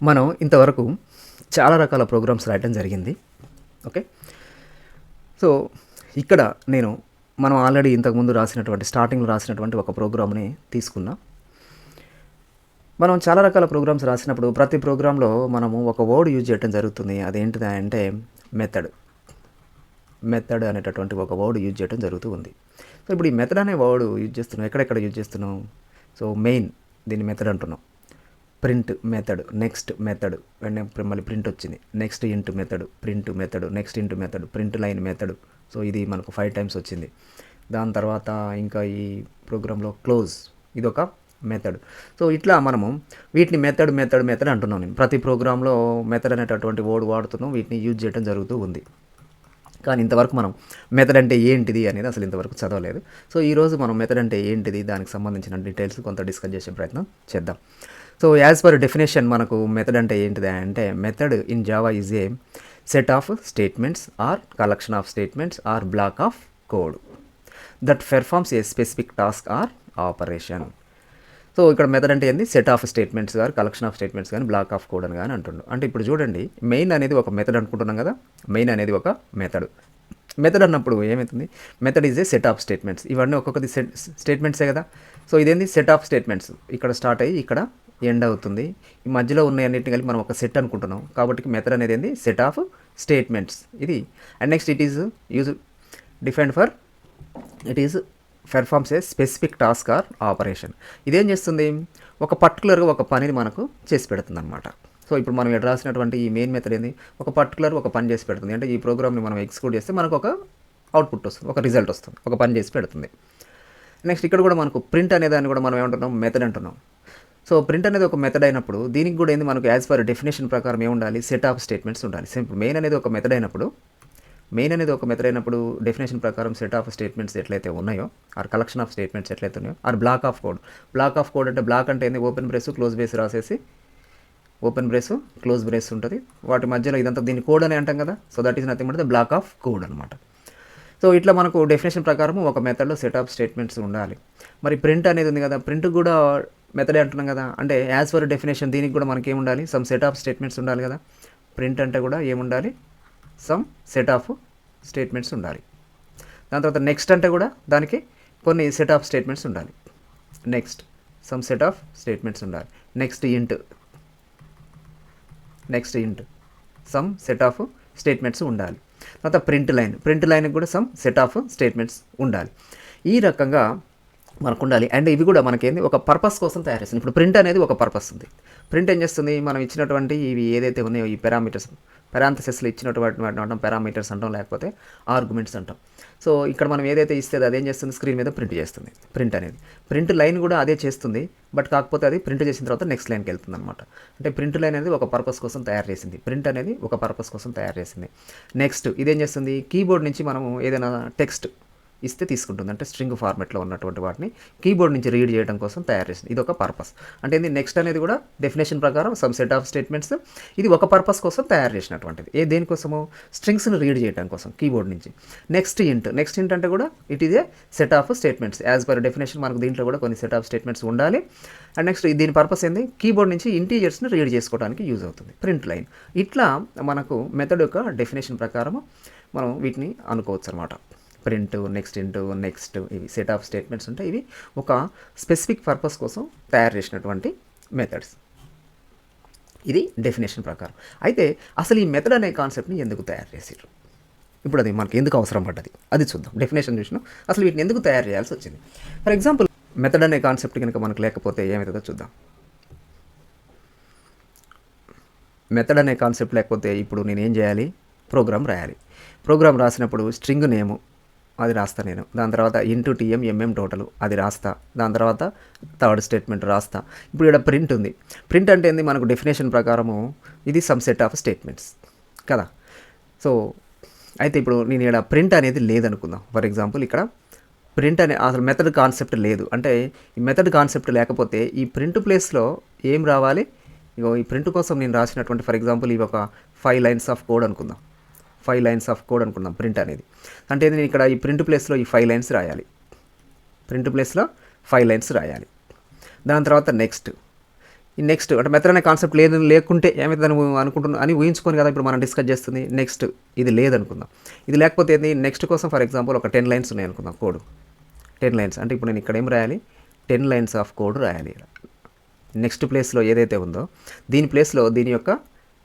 మనం ఇంతవరకు చాలా రకాల ప్రోగ్రామ్స్ రాయటం జరిగింది. ఓకే. సో, ఇక్కడ నేను మనం ఆల్రెడీ ఇంతకుముందు స్టార్టింగ్‌లో రాసినటువంటి ఒక ప్రోగ్రామ్‌ని తీసుకున్నా. మనం చాలా రకాల ప్రోగ్రామ్స్ రాసినప్పుడు ప్రతి ప్రోగ్రామ్‌లో మనము ఒక వర్డ్ యూజ్ చేయటం జరుగుతుంది. అదేంటిది అంటే మెథడ్. మెథడ్ అనేటటువంటి ఒక వర్డ్ యూజ్ చేయటం జరుగుతూ ఉంది. సో, ఇప్పుడు ఈ మెథడ్ అనే వర్డ్ యూజ్ చేస్తున్నాం. ఎక్కడెక్కడ యూజ్ చేస్తున్నాం? సో, మెయిన్ దీన్ని మెథడ్ అంటున్నాం. ప్రింట్ మెథడ్, నెక్స్ట్ మెథడ్, మళ్ళీ ప్రింట్ వచ్చింది. నెక్స్ట్ ఇంట్ మెథడ్, ప్రింట్ మెథడ్, నెక్స్ట్ ఇంట్ method, print line method. So ఇది మనకు 5 టైమ్స్ వచ్చింది. దాని తర్వాత ఇంకా ఈ ప్రోగ్రాంలో క్లోజ్, ఇదొక మెథడ్. సో ఇట్లా మనము వీటిని మెథడ్ మెథడ్ మెథడ్ అంటున్నాం. నేను ప్రతి ప్రోగ్రాంలో మెథడ్ అనేటటువంటి వర్డ్ వాడుతున్నాం, వీటిని యూజ్ చేయడం జరుగుతూ ఉంది. కానీ ఇంతవరకు మనం మెథడ్ అంటే ఏంటిది అనేది అసలు ఇంతవరకు చదవలేదు. సో ఈరోజు మనం మెథడ్ అంటే ఏంటిది, దానికి సంబంధించిన డీటెయిల్స్ కొంత డిస్కస్ చేసే ప్రయత్నం చేద్దాం. సో యాజ్ పర్ డెఫినేషన్ మనకు మెథడ్ అంటే ఏంటిది అంటే, method in Java is a set of statements or collection of statements or block of code that performs a specific task or operation. So ఇక్కడ method అంటే ఏంది? సెట్ ఆఫ్ స్టేట్మెంట్స్ కానీ, collection of statements కానీ, block of code అని కానీ అంటుండు. అంటే ఇప్పుడు చూడండి, మెయిన్ అనేది ఒక మెథడ్ అనుకుంటున్నాం కదా. మెయిన్ అనేది ఒక మెథడ్. మెథడ్ అన్నప్పుడు ఏమవుతుంది? Method is a set of statements. ఇవన్నీ ఒక్కొక్కటి స్టేట్మెంట్సే కదా. సో ఇదేంది? Set of statements. ఇక్కడ స్టార్ట్ అయ్యి ఇక్కడ ఎండ్ అవుతుంది. ఈ మధ్యలో ఉన్న అన్నింటిని కలిపి మనం ఒక సెట్ అనుకుంటున్నాం. కాబట్టి మెథడ్ అనేది ఏంది? సెట్ ఆఫ్ స్టేట్మెంట్స్ ఇది. And next it is use defined for it is performs a specific task or operation. ఇదేం చేస్తుంది? ఒక పర్టికులర్గా ఒక పనిని మనకు చేసి పెడుతుంది అనమాట. సో ఇప్పుడు మనం ఇక్కడ రాసినటువంటి ఈ మెయిన్ మెథడ్ ఏంది? ఒక పర్టికులర్ ఒక పని చేసి పెడుతుంది. అంటే ఈ ప్రోగ్రామ్ని మనం ఎగ్జిక్యూట్ చేస్తే మనకు ఒక అవుట్పుట్ వస్తుంది, ఒక రిజల్ట్ వస్తుంది, ఒక పని చేసి పెడుతుంది. నెక్స్ట్ ఇక్కడ కూడా మనకు ప్రింట్ అనే దాన్ని కూడా మనం ఏమంటున్నాం? మెథడ్ అంటున్నాం. సో ప్రింట్ అనేది ఒక మెథడ్ అయినప్పుడు దీనికి కూడా ఏంది? మనకు యాజ్ పర్ డెఫినేషన్ ప్రకారం ఏముండాలి? సెట్ ఆఫ్ స్టేట్మెంట్స్ ఉండాలి. సింపుల్. మెయిన్ అనేది ఒక మెథడ్ అయినప్పుడు డెఫినేషన్ ప్రకారం సెట్ ఆఫ్ స్టేట్మెంట్స్ ఎట్లయితే ఉన్నాయో, ఆర్ కలెక్షన్ ఆఫ్ స్టేట్మెంట్స్ ఎట్లయితే ఉన్నాయో, or block of code. Block of code అంటే బ్లాక్ అంటే ఏంది? ఓపెన్ బ్రేస్ క్లోజ్ బ్రేస్ రాసేసి, ఓపెన్ బ్రేస్ క్లోజ్ బ్రేస్ ఉంటుంది, వాటి మధ్యలో ఇదంతా దీన్ని కోడ్ అని అంటాం కదా. So that is nothing but the block of code అనమాట. సో ఇట్లా మనకు డెఫినేషన్ ప్రకారం ఒక మెథడ్లో సెట్ ఆఫ్ స్టేట్మెంట్స్ ఉండాలి. మరి ప్రింట్ అనేది ఉంది కదా, ప్రింట్ కూడా మెథడే అంటున్నాం కదా. అంటే యాజ్ పర్ డెఫినేషన్ దీనికి కూడా మనకి ఏముండాలి? సమ్ సెట్ ఆఫ్ స్టేట్మెంట్స్ ఉండాలి కదా. ప్రింట్ అంటే కూడా ఏముండాలి? సమ్ సెట్ ఆఫ్ స్టేట్మెంట్స్ ఉండాలి. దాని తర్వాత నెక్స్ట్ అంటే కూడా దానికి కొన్ని సెట్ ఆఫ్ స్టేట్మెంట్స్ ఉండాలి. Next some set of statements ఉండాలి. Next int some set of statements ఉండాలి. తర్వాత ప్రింట్ లైన్కి కూడా సమ్ సెట్ ఆఫ్ స్టేట్మెంట్స్ ఉండాలి. ఈ రకంగా మనకు ఉండాలి. అండ్ ఇవి కూడా మనకేంది? ఒక పర్పస్ కోసం తయారు చేస్తుంది. ఇప్పుడు ప్రింట్ అనేది ఒక పర్పస్ ఉంది. ప్రింట్ ఏం చేస్తుంది? మనం ఇచ్చినటువంటి ఇవి ఏదైతే ఉన్నాయో ఈ పెరాంథసిస్లో ఇచ్చినటువంటి వాటిని అంటాం పారామీటర్స్ అంటాం, లేకపోతే ఆర్గ్యుమెంట్స్ అంటాం. సో ఇక్కడ మనం ఏదైతే ఇస్తే అదేం చేస్తుంది? స్క్రీన్ మీద ప్రింట్ చేస్తుంది. ప్రింట్ లైన్ కూడా అదే చేస్తుంది, బట్ కాకపోతే అది ప్రింట్ చేసిన తర్వాత నెక్స్ట్ లైన్కి వెళ్తుంది అనమాట. అంటే ప్రింట్ లైన్ అనేది ఒక పర్పస్ కోసం తయారు చేసింది. ప్రింట్ అనేది ఒక పర్పస్ కోసం తయారు చేసింది. నెక్స్ట్ ఇదేం చేస్తుంది? కీబోర్డ్ నుంచి మనము ఏదైనా టెక్స్ట్ ఇస్తే తీసుకుంటుంది. అంటే స్ట్రింగ్ ఫార్మెట్లో ఉన్నటువంటి వాటిని కీబోర్డ్ నుంచి రీడ్ చేయడం కోసం తయారు చేసింది. ఇది ఒక పర్పస్. అంటే ఇది నెక్స్ట్ అనేది కూడా డెఫినేషన్ ప్రకారం సమ్ సెట్ ఆఫ్ స్టేట్మెంట్స్. ఇది ఒక పర్పస్ కోసం తయారు చేసినటువంటిది. దేనికోసము? స్ట్రింగ్స్ని రీడ్ చేయడం కోసం కీబోర్డ్ నుంచి. నెక్స్ట్ ఇంట్ అంటే కూడా it is a set of statements. As per definition మనకు దీంట్లో కూడా కొన్ని సెట్ ఆఫ్ స్టేట్మెంట్స్ ఉండాలి. అండ్ నెక్స్ట్ దీని పర్పస్ ఏంది? కీబోర్డ్ నుంచి ఇంటీజర్స్ని రీడ్ చేసుకోవడానికి యూజ్ అవుతుంది ప్రింట్ లైన్. ఇట్లా మనకు మెథడ్ యొక్క డెఫినేషన్ ప్రకారం మనం వీటిని అనుకోవచ్చు అనమాట. ప్రింట్, నెక్స్ట్ ఇవి సెట్ ఆఫ్ స్టేట్మెంట్స్ ఉంటాయి. ఇవి ఒక స్పెసిఫిక్ పర్పస్ కోసం తయారు చేసినటువంటి మెథడ్స్. ఇది డెఫినేషన్ ప్రకారం. అయితే అసలు ఈ మెథడ్ అనే కాన్సెప్ట్ని ఎందుకు తయారు చేసారు? ఇప్పుడు అది మనకి ఎందుకు అవసరం పడ్డది అది చూద్దాం. డెఫినేషన్ చూసినాం, అసలు వీటిని ఎందుకు తయారు చేయాల్సి వచ్చింది. ఫర్ ఎగ్జాంపుల్ మెథడ్ అనే కాన్సెప్ట్ కనుక మనకు లేకపోతే ఏమవుతుందో చూద్దాం. మెథడ్ అనే కాన్సెప్ట్ లేకపోతే ఇప్పుడు నేను ఏం చేయాలి? ప్రోగ్రామ్ రాయాలి. ప్రోగ్రామ్ రాసినప్పుడు స్ట్రింగ్ నేము అది రాస్తా నేను. దాని తర్వాత ఇంటూ టీఎం ఎంఎం టోటల్ అది రాస్తా. దాని తర్వాత థర్డ్ స్టేట్మెంట్ రాస్తా. ఇప్పుడు ఇక్కడ ప్రింట్ ఉంది. ప్రింట్ అంటే ఏంది? మనకు డెఫినేషన్ ప్రకారము ఇది సమ్ సెట్ ఆఫ్ స్టేట్మెంట్స్ కదా. సో అయితే ఇప్పుడు నేను ఇక్కడ ప్రింట్ అనేది లేదనుకుందాం. ఫర్ ఎగ్జాంపుల్ ఇక్కడ ప్రింట్ అనే అసలు మెథడ్ కాన్సెప్ట్ లేదు. అంటే ఈ మెథడ్ కాన్సెప్ట్ లేకపోతే ఈ ప్రింట్ ప్లేస్లో ఏం రావాలి? ఇగో ఈ ప్రింట్ కోసం నేను రాసినటువంటి ఫర్ ఎగ్జాంపుల్ ఇవి ఒక 5 లైన్స్ ఆఫ్ కోడ్ అనుకుందాం. 5 లైన్స్ ఆఫ్ కోడ్ అనుకుందాం ప్రింట్ అనేది. అంటే నేను ఇక్కడ ఈ ప్రింట్ ప్లేస్లో ఈ 5 లైన్స్ రాయాలి. దాని తర్వాత నెక్స్ట్ ఈ నెక్స్ట్ అంటే మెథడ్ అనే కాన్సెప్ట్ లేకుంటే ఏమైతే అనుకుంటున్నా అని ఊహించుకొని కదా ఇప్పుడు మనం డిస్కస్ చేస్తుంది. నెక్స్ట్ ఇది లేదనుకుందాం. ఇది లేకపోతే ఏంది, నెక్స్ట్ కోసం ఫర్ ఎగ్జాంపుల్ ఒక 10 లైన్స్ ఉన్నాయి అనుకుందాం కోడ్. 10 లైన్స్ అంటే ఇప్పుడు నేను ఇక్కడ ఏం రాయాలి, 10 లైన్స్ ఆఫ్ కోడ్ రాయాలి. నెక్స్ట్ ప్లేస్లో ఏదైతే ఉందో దీని ప్లేస్లో దీని యొక్క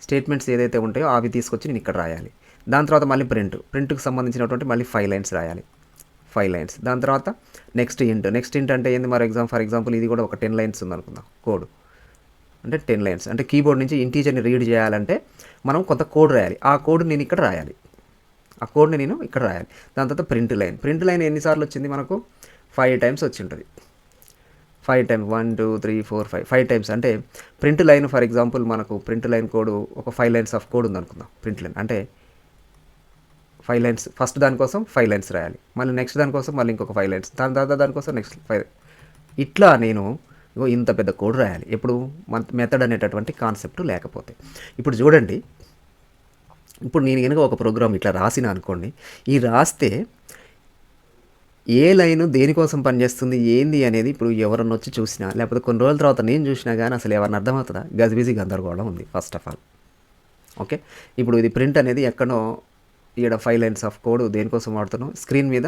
స్టేట్మెంట్స్ ఏదైతే ఉంటాయో అవి తీసుకొచ్చి నేను ఇక్కడ రాయాలి. దాని తర్వాత మళ్ళీ ప్రింట్కి సంబంధించినటువంటి మళ్ళీ 5 లైన్స్ రాయాలి. 5 లైన్స్. దాని తర్వాత నెక్స్ట్ ఇంట్ అంటే ఏంది, ఫర్ ఎగ్జాంపుల్ ఇది కూడా ఒక 10 లైన్స్ ఉందనుకుందాం కోడ్. అంటే 10 లైన్స్ అంటే కీబోర్డ్ నుంచి ఇంటీజర్ని రీడ్ చేయాలంటే మనం కొంత కోడ్ రాయాలి. ఆ కోడ్ నేను ఇక్కడ రాయాలి. దాని తర్వాత ప్రింట్ లైన్ ఎన్నిసార్లు వచ్చింది మనకు, 5 టైమ్స్ వచ్చి ఉంటుంది. 5 టైమ్స్ 1 2 3 4 5 టైమ్స్. అంటే ప్రింట్ లైన్ ఫర్ ఎగ్జాంపుల్ మనకు ప్రింట్ లైన్ కోడ్ ఒక 5 లైన్స్ ఆఫ్ కోడ్ ఉందనుకుందాం. ప్రింట్ లైన్ అంటే 5 లైన్స్, ఫస్ట్ దానికోసం 5 లైన్స్ రాయాలి, మళ్ళీ నెక్స్ట్ దానికోసం మళ్ళీ ఇంకొక 5 లైన్స్, దాని తర్వాత దానికోసం నెక్స్ట్ 5. ఇట్లా నేను ఇంత పెద్ద కోడ్ రాయాలి ఎప్పుడు మెథడ్ అనేటటువంటి కాన్సెప్ట్ లేకపోతే. ఇప్పుడు చూడండి, ఇప్పుడు నేను కనుక ఒక ప్రోగ్రామ్ ఇట్లా రాసిన అనుకోండి, ఈ రాస్తే ఏ లైను దేనికోసం పనిచేస్తుంది ఏంది అనేది ఇప్పుడు ఎవరన్నా వచ్చి చూసినా లేకపోతే కొన్ని రోజుల తర్వాత నేను చూసినా కానీ అసలు ఎవరిని అర్థమవుతుందా, గజిబిజి గందరగోళం ఉంది ఫస్ట్ ఆఫ్ ఆల్. ఓకే, ఇప్పుడు ఇది ప్రింట్ అనేది ఎక్కడో ఈడ 5 లైన్స్ ఆఫ్ కోడ్ దేనికోసం వాడుతున్నాం, స్క్రీన్ మీద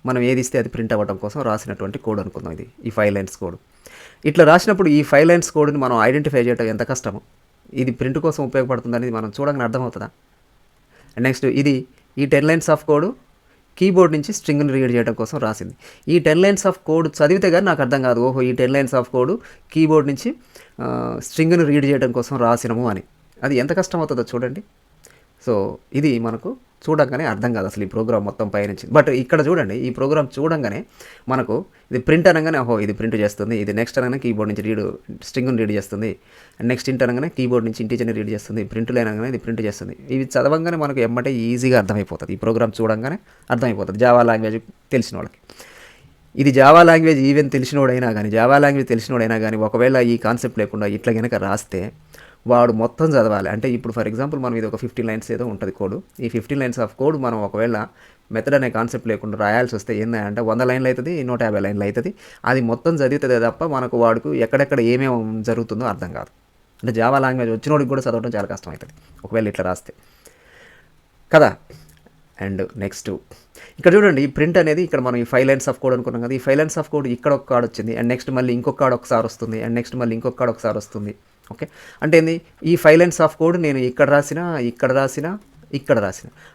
మనం ఏది ఇస్తే అది ప్రింట్ అవ్వడం కోసం రాసినటువంటి కోడ్ అనుకుందాం. ఇది ఈ 5 లైన్స్ కోడ్. ఇట్లా రాసినప్పుడు ఈ 5 లైన్స్ కోడ్ని మనం ఐడెంటిఫై చేయడం ఎంత కష్టమో, ఇది ప్రింట్ కోసం ఉపయోగపడుతుంది అనేది మనం చూడగానే అర్థమవుతుందా. నెక్స్ట్ ఈ 10 లైన్స్ ఆఫ్ కోడ్ కీబోర్డ్ నుంచి స్ట్రింగ్ని రీడ్ చేయడం కోసం రాసింది. ఈ 10 లైన్స్ ఆఫ్ కోడ్ చదివితే కానీ నాకు అర్థం కాదు, ఓహో ఈ 10 లైన్స్ ఆఫ్ కోడ్ కీబోర్డ్ నుంచి స్ట్రింగ్ని రీడ్ చేయడం కోసం రాసినము అని. అది ఎంత కష్టం అవుతుందో చూడండి. సో ఇది మనకు చూడంగానే అర్థం కాదు అసలు ఈ ప్రోగ్రామ్ మొత్తం పైనుంచి. బట్ ఇక్కడ చూడండి, ఈ ప్రోగ్రామ్ చూడంగానే మనకు ఇది ప్రింట్ అనగానే ఓహో ఇది ప్రింట్ చేస్తుంది, ఇది నెక్స్ట్ అనగానే కీబోర్డ్ నుంచి స్ట్రింగ్ని రీడ్ చేస్తుంది, నెక్స్ట్ ఇంట్ అనగానే కీబోర్డ్ నుంచి ఇంటీజర్ని రీడ్ చేస్తుంది, ప్రింట్ లైన్ అనగానే ఇది ప్రింట్ చేస్తుంది. ఇవి చదవంగానే మనకు ఎమ్మటే ఈజీగా అర్థమైపోతుంది. ఈ ప్రోగ్రామ్ చూడంగానే అర్థమైపోతుంది జావా లాంగ్వేజ్ తెలిసిన వాళ్ళకి. ఇది Java language even Java language తెలిసినోడైనా కానీ ఒకవేళ ఈ కాన్సెప్ట్ లేకుండా ఇట్లా కనుక రాస్తే వాడు మొత్తం చదవాలి. అంటే ఇప్పుడు ఫర్ ఎగ్జాంపుల్ మనం ఇది ఒక 15 లైన్స్ ఏదో ఉంటుంది కోడ్. ఈ 15 లైన్స్ ఆఫ్ కోడ్ మనం ఒకవేళ మెథడ్ అనే కాన్సెప్ట్ లేకుండా రాయాల్సి వస్తే ఏంటంటే 100 లైన్లు అవుతుంది, 150 లైన్లు అవుతుంది. అది మొత్తం చదివితే తప్ప మనకు వాడికి ఎక్కడెక్కడ ఏమేమి జరుగుతుందో అర్థం కాదు. అంటే జావా లాంగ్వేజ్ వచ్చినోడికి కూడా చదవడం చాలా కష్టం అవుతుంది ఒకవేళ ఇట్లా రాస్తే కదా. అండ్ నెక్స్ట్ ఇక్కడ చూడండి, ఈ ప్రింట్ అనేది ఇక్కడ మనం ఈ 5 లైన్స్ ఆఫ్ కోడ్ అనుకున్నాం కదా, ఈ 5 లైన్స్ ఆఫ్ కోడ్ ఇక్కడ ఒక కార్డ్ వచ్చింది, అండ్ నెక్స్ట్ మళ్ళీ ఇంకొక కార్డ్ ఒకసారి వస్తుంది, అండ్ నెక్స్ట్ మళ్ళీ ఇంకొక కార్డ్ ఒకసారి వస్తుంది. ఓకే, అంటే ఏంది, ఈ 5 లైన్స్ ఆఫ్ కోడ్ నేను ఇక్కడ రాసిన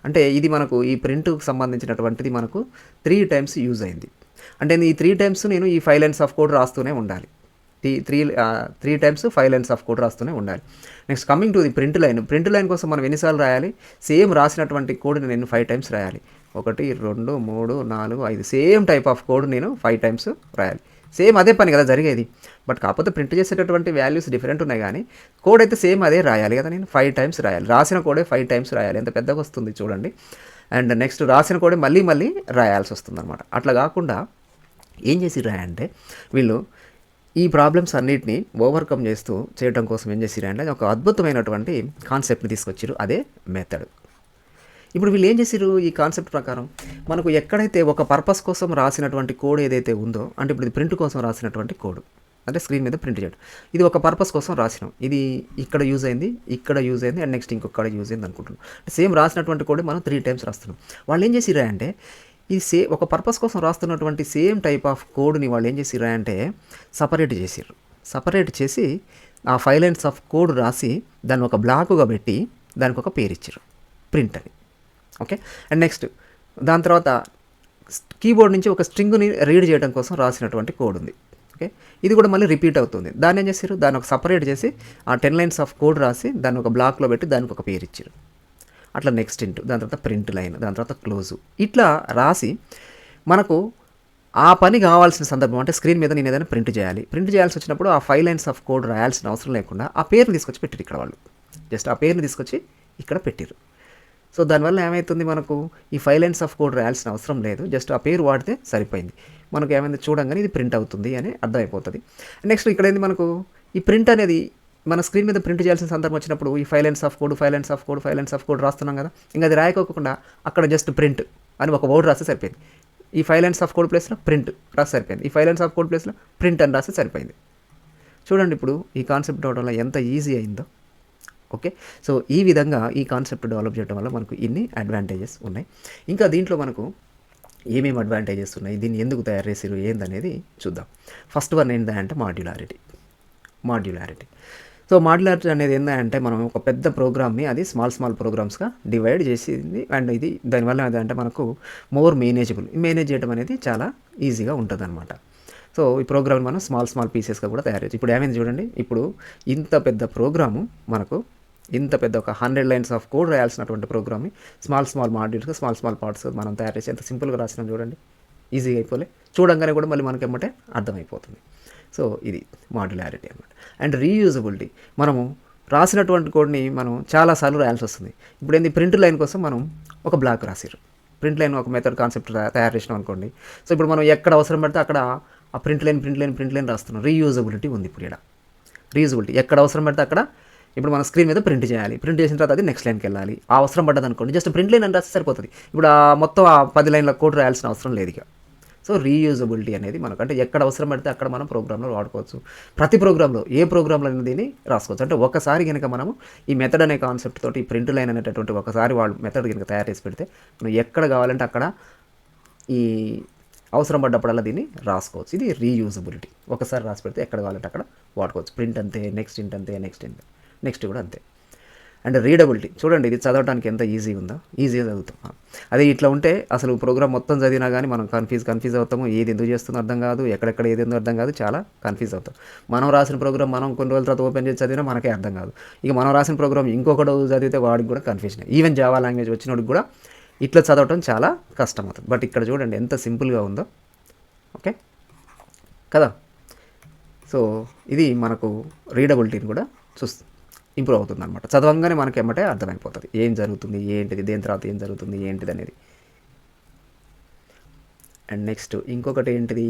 అంటే ఇది మనకు ఈ ప్రింట్కి సంబంధించినటువంటిది మనకు 3 టైమ్స్ యూజ్ అయింది. అంటే ఈ 3 టైమ్స్ నేను ఈ 5 లైన్స్ ఆఫ్ కోడ్ రాస్తూనే ఉండాలి. 3 టైమ్స్ 5 లైన్స్ ఆఫ్ కోడ్ రాస్తూనే ఉండాలి. Next coming to the print line కోసం మనం ఎన్నిసార్లు రాయాలి, సేమ్ రాసినటువంటి కోడ్ నేను 5 టైమ్స్ రాయాలి. 1 2 3 4 5 సేమ్ టైప్ ఆఫ్ కోడ్ నేను 5 టైమ్స్ రాయాలి. సేమ్ అదే పని కదా జరిగేది. బట్ కాకపోతే ప్రింట్ చేసేటటువంటి వాల్యూస్ డిఫరెంట్ ఉన్నాయి, కానీ కోడ్ అయితే సేమ్ అదే రాయాలి కదా. నేను 5 టైమ్స్ రాయాలి, రాసిన కోడే 5 టైమ్స్ రాయాలి. ఎంత పెద్దగా వస్తుంది చూడండి. అండ్ నెక్స్ట్ రాసిన కోడే మళ్ళీ రాయాల్సి వస్తుంది అనమాట. అట్లా కాకుండా ఏం చేసి రాయంటే వీళ్ళు ఈ ప్రాబ్లమ్స్ అన్నిటిని ఓవర్కమ్ చేయడం కోసం ఏం చేసిరంటే ఒక అద్భుతమైనటువంటి కాన్సెప్ట్ని తీసుకొచ్చారు, అదే మెథడ్. ఇప్పుడు వీళ్ళు ఏం చేశారు, ఈ కాన్సెప్ట్ ప్రకారం మనకు ఎక్కడైతే ఒక పర్పస్ కోసం రాసినటువంటి కోడ్ ఏదైతే ఉందో, అంటే ఇప్పుడు ఇది ప్రింట్ కోసం రాసినటువంటి కోడ్, అంటే స్క్రీన్ మీద ప్రింట్ చేయడం, ఇది ఒక పర్పస్ కోసం రాసినాం. ఇది ఇక్కడ యూజ్ అయింది అండ్ నెక్స్ట్ ఇంకొక యూజ్ అయింది అనుకుంటున్నాం. సేమ్ రాసినటువంటి కోడ్ మనం 3 టైమ్స్ రాస్తున్నాం. వాళ్ళు ఏం చేసిరా అంటే ఇది ఒక పర్పస్ కోసం రాస్తున్నటువంటి సేమ్ టైప్ ఆఫ్ కోడ్ని వాళ్ళు ఏం చేసిరా అంటే సపరేట్ చేసి ఆ 5 లైన్స్ ఆఫ్ కోడ్ రాసి దాన్ని ఒక బ్లాకుగా పెట్టి దానికి ఒక పేరు ఇచ్చారు, ప్రింట్ అని. ఓకే, అండ్ నెక్స్ట్ దాని తర్వాత కీబోర్డ్ నుంచి ఒక స్ట్రింగ్ని రీడ్ చేయడం కోసం రాసినటువంటి కోడ్ ఉంది. ఓకే, ఇది కూడా మళ్ళీ రిపీట్ అవుతుంది. దాన్ని ఏం చేశారు, దాన్ని ఒక సపరేట్ చేసి ఆ 10 లైన్స్ ఆఫ్ కోడ్ రాసి దాన్ని ఒక బ్లాక్లో పెట్టి దానికి ఒక పేరు ఇచ్చారు. అట్లా నెక్స్ట్ దాని తర్వాత ప్రింట్ లైన్, దాని తర్వాత క్లోజు, ఇట్లా రాసి మనకు ఆ పని కావాల్సిన సందర్భం, అంటే స్క్రీన్ మీద నేను ఏదైనా ప్రింట్ చేయాల్సి వచ్చినప్పుడు ఆ 5 లైన్స్ ఆఫ్ కోడ్ రాయాల్సిన అవసరం లేకుండా ఆ పేరుని తీసుకొచ్చి పెట్టారు ఇక్కడ వాళ్ళు. జస్ట్ ఆ పేరుని తీసుకొచ్చి ఇక్కడ పెట్టారు. సో దానివల్ల ఏమవుతుంది, మనకు ఈ 5 లైన్స్ ఆఫ్ కోడ్ రాయాల్సిన అవసరం లేదు, జస్ట్ ఆ పేరు వాడితే సరిపోయింది. మనకు ఏమైంది చూడంగానే ఇది ప్రింట్ అవుతుంది అని అర్థమైపోతుంది. నెక్స్ట్ ఇక్కడ ఏంది, మనకు ఈ ప్రింట్ అనేది మన స్క్రీన్ మీద ప్రింట్ చేయాల్సిన సందర్భం వచ్చినప్పుడు ఈ 5 లైన్స్ ఆఫ్ కోడ్ రాస్తున్నాం కదా, ఇంకా అది రాయకోకుండా అక్కడ జస్ట్ ప్రింట్ అని ఒక వర్డ్ రాస్తే సరిపోయింది. ఈ 5 లైన్స్ ఆఫ్ కోడ్ ప్లేస్లో ప్రింట్ రాస్తే సరిపోయింది, ఈ 5 లైన్స్ ఆఫ్ కోడ్ ప్లేస్లో ప్రింట్ అని రాస్తే సరిపోయింది. చూడండి ఇప్పుడు ఈ కాన్సెప్ట్ అవడం వల్ల ఎంత ఈజీ అయిందో. ఓకే, సో ఈ విధంగా ఈ కాన్సెప్ట్ డెవలప్ చేయడం వల్ల మనకు ఇన్ని అడ్వాంటేజెస్ ఉన్నాయి. ఇంకా దీంట్లో మనకు ఏమేమి అడ్వాంటేజెస్ ఉన్నాయి, దీన్ని ఎందుకు తయారు చేసారు ఏందనేది చూద్దాం. ఫస్ట్ వన్ ఏంటంటే మాడ్యులారిటీ. సో మాడ్యులారిటీ అనేది ఏంటంటే మనం ఒక పెద్ద ప్రోగ్రామ్ని అది స్మాల్ ప్రోగ్రామ్స్గా డివైడ్ చేసింది. అండ్ ఇది దానివల్ల ఏంటంటే మనకు మోర్ మేనేజ్ చేయడం అనేది చాలా ఈజీగా ఉంటుంది అనమాట. సో ఈ ప్రోగ్రామ్ మనం స్మాల్ పీసెస్గా కూడా తయారు చేయొచ్చు. ఇప్పుడు ఏమైంది చూడండి, ఇప్పుడు ఇంత పెద్ద ప్రోగ్రాము మనకు ఇంత పెద్ద ఒక 100 lines ఆఫ్ కోడ్ రాయాల్సినటువంటి ప్రోగ్రామ్ని స్మాల్ మాడ్యూల్స్గా స్మాల్ పార్ట్స్ మనం తయారు చేసి ఎంత సింపుల్గా రాసినాం చూడండి, ఈజీగా అయిపోలే. చూడంగానే కూడా మళ్ళీ మనకి ఏమంటే అర్థమైపోతుంది. సో ఇది మాడ్యులారిటీ అన్నమాట. అండ్ రీయూజబిలిటీ, మనము రాసినటువంటి కోడ్ని మనం చాలాసార్లు రాయాల్సి వస్తుంది. ఇప్పుడు ఏంది, ప్రింట్ లైన్ కోసం మనం ఒక బ్లాక్ రాసిరు, ప్రింట్ లైన్ ఒక మెథడ్ కాన్సెప్ట్ తయారు చేసినాం అనుకోండి. సో ఇప్పుడు మనం ఎక్కడ అవసరం పడితే అక్కడ ఆ ప్రింట్ లైన్ రాస్తున్నాం. రీయూజబిలిటీ ఉంది. ఇప్పుడు ఇక్కడ రీయూజబిలిటీ ఎక్కడ అవసరం పడితే అక్కడ, ఇప్పుడు మన స్క్రీన్ మీద ప్రింట్ చేయాలి, ప్రింట్ చేసిన తర్వాత అది నెక్స్ట్ లైన్కి వెళ్ళాలి. ఆ అవసరం పడ్డది అనుకోండి, జస్ట్ ప్రింట్ లైన్ అని రాస్తే సరిపోతుంది. ఇప్పుడు మొత్తం 10 లైన్ల కోడ్ రాయాల్సిన అవసరం లేదు ఇక. సో రీయూజబిలిటీ అనేది మనకు అంటే ఎక్కడ అవసరం పడితే అక్కడ మనం ప్రోగ్రాంలో వాడుకోవచ్చు. ప్రతి ప్రోగ్రాంలో ఏ ప్రోగ్రాంలో దీన్ని రాసుకోవచ్చు. అంటే ఒకసారి కనుక మనము ఈ మెథడ్ అనే కాన్సెప్ట్ తోటి ప్రింట్ లైన్ అనేటటువంటి ఒకసారి వాళ్ళు మెథడ్ కనుక తయారు చేసి పెడితే మనం ఎక్కడ కావాలంటే అక్కడ ఈ అవసరం పడ్డప్పుడల్లా దీన్ని రాసుకోవచ్చు. ఇది రీయూజబిలిటీ. ఒకసారి రాసి పెడితే ఎక్కడ కావాలంటే అక్కడ వాడుకోవచ్చు. ప్రింట్ అంతే, నెక్స్ట్ కూడా అంతే. అండ్ రీడబిలిటీ, చూడండి ఇది చదవడానికి ఎంత ఈజీగా ఉందో, ఈజీగా చదువుతాం. అదే ఇట్లా ఉంటే అసలు ప్రోగ్రామ్ మొత్తం చదివినా కానీ మనం కన్ఫ్యూజ్ అవుతాము. ఏది ఎందుకు చేస్తుందో అర్థం కాదు, ఎక్కడెక్కడ ఏది ఎందుకు అర్థం కాదు, చాలా కన్ఫ్యూజ్ అవుతాం. మనం రాసిన ప్రోగ్రామ్ మనం కొన్ని రోజుల తర్వాత ఓపెన్ చేసి చదివినా మనకే అర్థం కాదు. ఇక మనం రాసిన ప్రోగ్రామ్ ఇంకొకటి చదివితే వాడికి కూడా కన్ఫ్యూజన్. ఈవెన్ జావా లాంగ్వేజ్ వచ్చినోడికి కూడా ఇట్లా చదవటం చాలా కష్టం అవుతుంది. బట్ ఇక్కడ చూడండి ఎంత సింపుల్గా ఉందో. ఓకే కదా. సో ఇది మనకు రీడబిలిటీని కూడా ఇంప్రూవ్ అవుతుంది అనమాట. చదవంగానే మనకి ఏమంటే అర్థమైపోతుంది ఏం జరుగుతుంది, ఏంటిది, దేని తర్వాత ఏం జరుగుతుంది, ఏంటిది అనేది. అండ్ నెక్స్ట్ ఇంకొకటి ఏంటిది,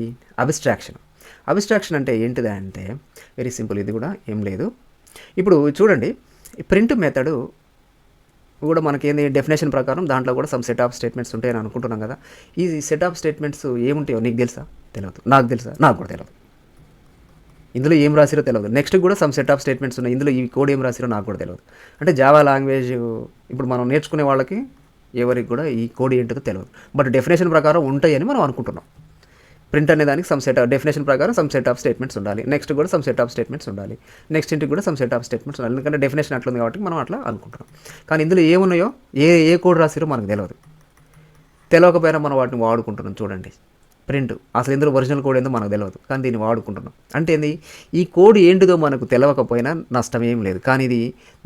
అబ్స్ట్రాక్షన్ అంటే ఏంటిది అంటే వెరీ సింపుల్. ఇది కూడా ఏం లేదు. ఇప్పుడు చూడండి ప్రింట్ మెథడ్ కూడా మనకేంది డెఫినేషన్ ప్రకారం దాంట్లో కూడా సమ్ సెట్ ఆఫ్ స్టేట్మెంట్స్ ఉంటాయని అనుకుంటున్నాం కదా. ఈ సెట్ ఆఫ్ స్టేట్మెంట్స్ ఏముంటాయో నీకు తెలుసా? తెలియదు. నాకు తెలుసా? నాకు కూడా తెలియదు. ఇందులో ఏం రాసిరో తెలియదు. నెక్స్ట్ కూడా సమ్ సెట్ ఆఫ్ స్టేట్మెంట్స్ ఉన్నాయి, ఇందులో ఈ కోడ్ ఏం రాసిరో నాకు కూడా తెలియదు. అంటే జావా లాంగ్వేజ్ ఇప్పుడు మనం నేర్చుకునే వాళ్ళకి ఎవరికి కూడా ఈ కోడ్ ఏంటో తెలియదు. బట్ డెఫినేషన్ ప్రకారం ఉంటాయని మనం అనుకుంటున్నాం. ప్రింట్ అనే దానికి సమ్ సెట్ ఆఫ్ డెఫినేషన్ ప్రకారం సమ్ సెట్ ఆఫ్ స్టేట్మెంట్స్ ఉండాలి, నెక్స్ట్ కూడా సమ్ సెట్ ఆఫ్ స్టేట్మెంట్స్ ఉండాలి, నెక్స్ట్ ఇంటికి కూడా సమ్ సెట్ ఆఫ్ స్టేట్మెంట్స్ ఉండాలి. ఎందుకంటే డెఫినేషన్ అట్లా ఉంది కాబట్టి మనం అట్లా అనుకుంటున్నాం. కానీ ఇందులో ఏమున్నాయో ఏ కోడ్ రాసిరో మనకు తెలియకపోయినా మనం వాటిని వాడుకుంటున్నాం. చూడండి ప్రింట్, అసలు ఇందులో ఒరిజినల్ కోడ్ ఏందో మనకు తెలియదు, కానీ దీన్ని వాడుకుంటున్నాం. అంటే ఏంది, ఈ కోడ్ ఏంటిదో మనకు తెలియకపోయినా నష్టం ఏం లేదు. కానీ ఇది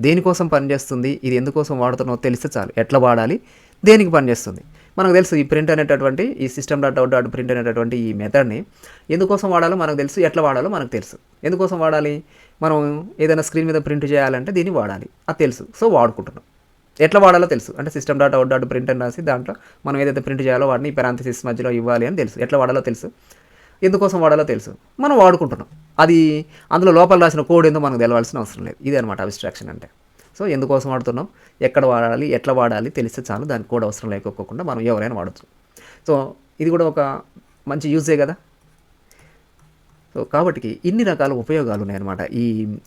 దేనికోసం పనిచేస్తుంది, ఇది ఎందుకోసం వాడుతున్నామో తెలిస్తే చాలు. ఎట్లా వాడాలి, దేనికి పనిచేస్తుంది మనకు తెలుసు. ఈ ప్రింట్ అనేటటువంటి ఈ system.out.print అనేటటువంటి ఈ మెథడ్ని ఎందుకోసం వాడాలో మనకు తెలుసు, ఎట్లా వాడాలో మనకు తెలుసు. ఎందుకోసం వాడాలి, మనం ఏదైనా స్క్రీన్ మీద ప్రింట్ చేయాలంటే దీన్ని వాడాలి, అది తెలుసు. సో వాడుకుంటున్నాం. ఎట్లా వాడాలో తెలుసు. అంటే system.out.print అని రాసి దాంట్లో మనం ఏదైతే ప్రింట్ చేయాలో వాటిని పారాంథసిస్ మధ్యలో ఇవ్వాలి అని తెలుసు. ఎట్లా వాడాలో తెలుసు, ఎందుకోసం వాడాలో తెలుసు, మనం వాడుకుంటున్నాం. అది అందులో లోపల రాసిన కోడ్ ఏందో మనకు తెలవాల్సిన అవసరం లేదు. ఇదే అనమాట అబ్స్ట్రాక్షన్ అంటే. సో ఎందుకోసం వాడుతున్నాం, ఎక్కడ వాడాలి, ఎట్లా వాడాలి తెలిస్తే చాలు. దానికి కోడ్ అవసరం లేకపోకుండా మనం ఎవరైనా వాడచ్చు. సో ఇది కూడా ఒక మంచి యూజే కదా. సో కాబట్టి ఇన్ని రకాల ఉపయోగాలు ఉన్నాయన్నమాట ఈ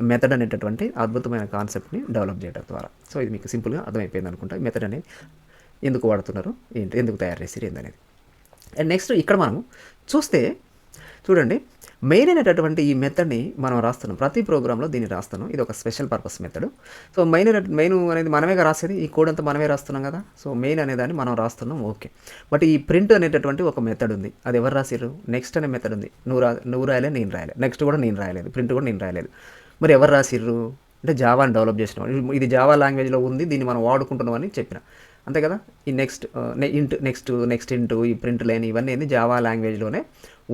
మెథడ్ అనేటటువంటి అద్భుతమైన కాన్సెప్ట్ని డెవలప్ చేయడం ద్వారా. సో ఇది మీకు సింపుల్గా అర్థమైపోయింది అనుకుంటా. ఈ మెథడ్ అనేది ఎందుకు వాడుతున్నారు, ఏంటి, ఎందుకు తయారు చేసి ఏందనేది. అండ్ నెక్స్ట్ ఇక్కడ మనం చూస్తే చూడండి, మెయిన్ అనేటటువంటి ఈ మెథడ్ని మనం రాస్తున్నాం. ప్రతి ప్రోగ్రాంలో దీన్ని రాస్తున్నాం. ఇది ఒక special purpose method. So main అనేది మనమే రాసేది, ఈ కోడ్ అంతా మనమే రాస్తున్నాం కదా. సో మెయిన్ అనేదాన్ని మనం రాస్తున్నాం. ఓకే, బట్ ఈ ప్రింట్ అనేటటువంటి ఒక మెథడ్ ఉంది. అది ఎవరు రాసిర్రు? నెక్స్ట్ అనే మెథడ్ ఉంది. నువ్వు రాయలేదు, నేను రాయలేదు, నెక్స్ట్ కూడా నేను రాయలేదు, ప్రింట్ కూడా నేను రాయలేదు. మరి ఎవరు రాసిర్రు అంటే జావాని డెవలప్ చేసిన. ఇది జావా లాంగ్వేజ్లో ఉంది, దీన్ని మనం వాడుకుంటున్నాం అని చెప్పిన, అంతే కదా. ఈ నెక్స్ట్ ఇంటూ ఈ ప్రింట్ లైన్ ఇవన్నీ ఏంది జావా లాంగ్వేజ్లోనే